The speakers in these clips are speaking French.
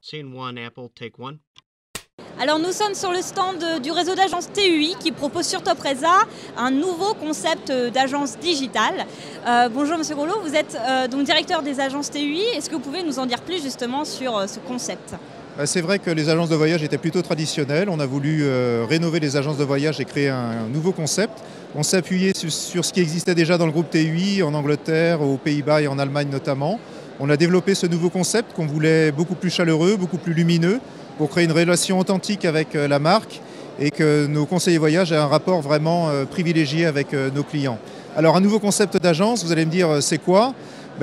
Scene one, Apple, take one. Alors nous sommes sur le stand du réseau d'agences TUI qui propose sur Topresa un nouveau concept d'agence digitale. Bonjour Monsieur Grolot, vous êtes donc directeur des agences TUI. Est-ce que vous pouvez nous en dire plus justement sur ce concept ? C'est vrai que les agences de voyage étaient plutôt traditionnelles. On a voulu rénover les agences de voyage et créer un nouveau concept. On s'est appuyé sur ce qui existait déjà dans le groupe TUI, en Angleterre, aux Pays-Bas et en Allemagne notamment. On a développé ce nouveau concept qu'on voulait beaucoup plus chaleureux, beaucoup plus lumineux, pour créer une relation authentique avec la marque et que nos conseillers voyage aient un rapport vraiment privilégié avec nos clients. Alors un nouveau concept d'agence, vous allez me dire c'est quoi ?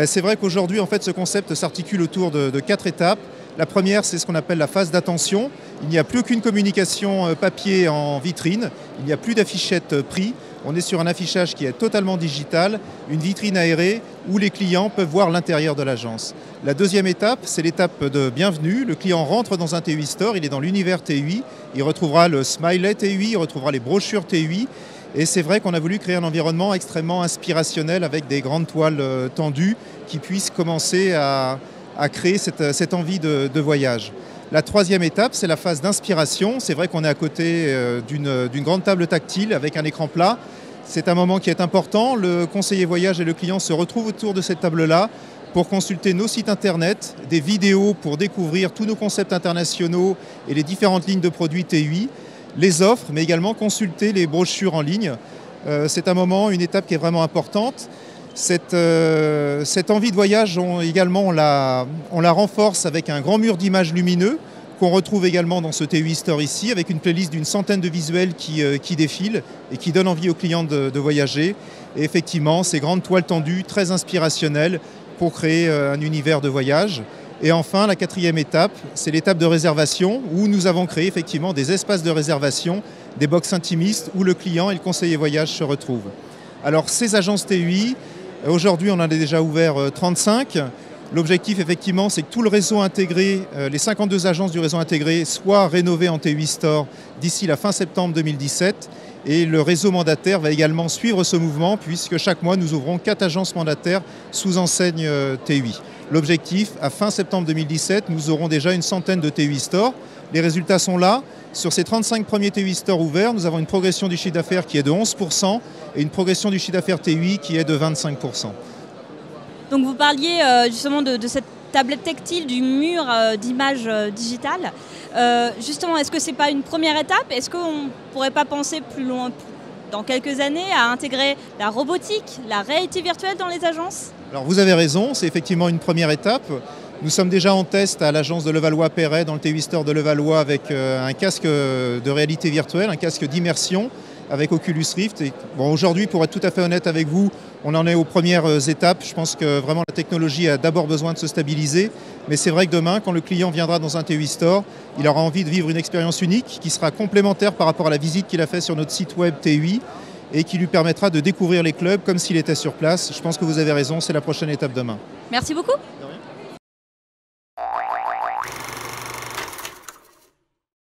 C'est vrai qu'aujourd'hui en fait ce concept s'articule autour de 4 étapes. La première, c'est ce qu'on appelle la phase d'attention. Il n'y a plus aucune communication papier en vitrine, il n'y a plus d'affichette prix. On est sur un affichage qui est totalement digital, une vitrine aérée où les clients peuvent voir l'intérieur de l'agence. La deuxième étape, c'est l'étape de bienvenue. Le client rentre dans un TUI Store, il est dans l'univers TUI, il retrouvera le smiley TUI, il retrouvera les brochures TUI. Et c'est vrai qu'on a voulu créer un environnement extrêmement inspirationnel avec des grandes toiles tendues qui puissent commencer à créer cette envie de voyage. La troisième étape, c'est la phase d'inspiration. C'est vrai qu'on est à côté d'une grande table tactile avec un écran plat. C'est un moment qui est important. Le conseiller voyage et le client se retrouvent autour de cette table-là pour consulter nos sites internet, des vidéos pour découvrir tous nos concepts internationaux et les différentes lignes de produits TUI, les offres, mais également consulter les brochures en ligne. C'est un moment, une étape qui est vraiment importante. Cette envie de voyage, on la renforce avec un grand mur d'images lumineux qu'on retrouve également dans ce TUI Store ici, avec une playlist d'une centaine de visuels qui défilent et qui donnent envie aux clients de voyager. Et effectivement, ces grandes toiles tendues, très inspirationnelles pour créer un univers de voyage. Et enfin, la quatrième étape, c'est l'étape de réservation où nous avons créé effectivement des espaces de réservation, des box intimistes où le client et le conseiller voyage se retrouvent. Alors ces agences TUI, aujourd'hui, on en a déjà ouvert 35. L'objectif, effectivement, c'est que tout le réseau intégré, les 52 agences du réseau intégré, soient rénovées en TUI Store d'ici la fin septembre 2017. Et le réseau mandataire va également suivre ce mouvement puisque chaque mois, nous ouvrons 4 agences mandataires sous enseigne TUI. L'objectif, à fin septembre 2017, nous aurons déjà une centaine de TUI Store. Les résultats sont là. Sur ces 35 premiers TUI Store ouverts, nous avons une progression du chiffre d'affaires qui est de 11% et une progression du chiffre d'affaires TUI qui est de 25%. Donc vous parliez justement de cette tablette tactile, du mur d'images digitales. Justement, est-ce que ce n'est pas une première étape ? Est-ce qu'on ne pourrait pas penser plus loin, dans quelques années, à intégrer la robotique, la réalité virtuelle dans les agences ? Alors vous avez raison, c'est effectivement une première étape. Nous sommes déjà en test à l'agence de Levallois-Perret, dans le TUI Store de Levallois, avec un casque de réalité virtuelle, un casque d'immersion avec Oculus Rift. Et aujourd'hui, pour être tout à fait honnête avec vous, on en est aux premières étapes. Je pense que vraiment la technologie a d'abord besoin de se stabiliser. Mais c'est vrai que demain, quand le client viendra dans un TUI Store, il aura envie de vivre une expérience unique qui sera complémentaire par rapport à la visite qu'il a faite sur notre site web TUI et qui lui permettra de découvrir les clubs comme s'il était sur place. Je pense que vous avez raison, c'est la prochaine étape demain. Merci beaucoup.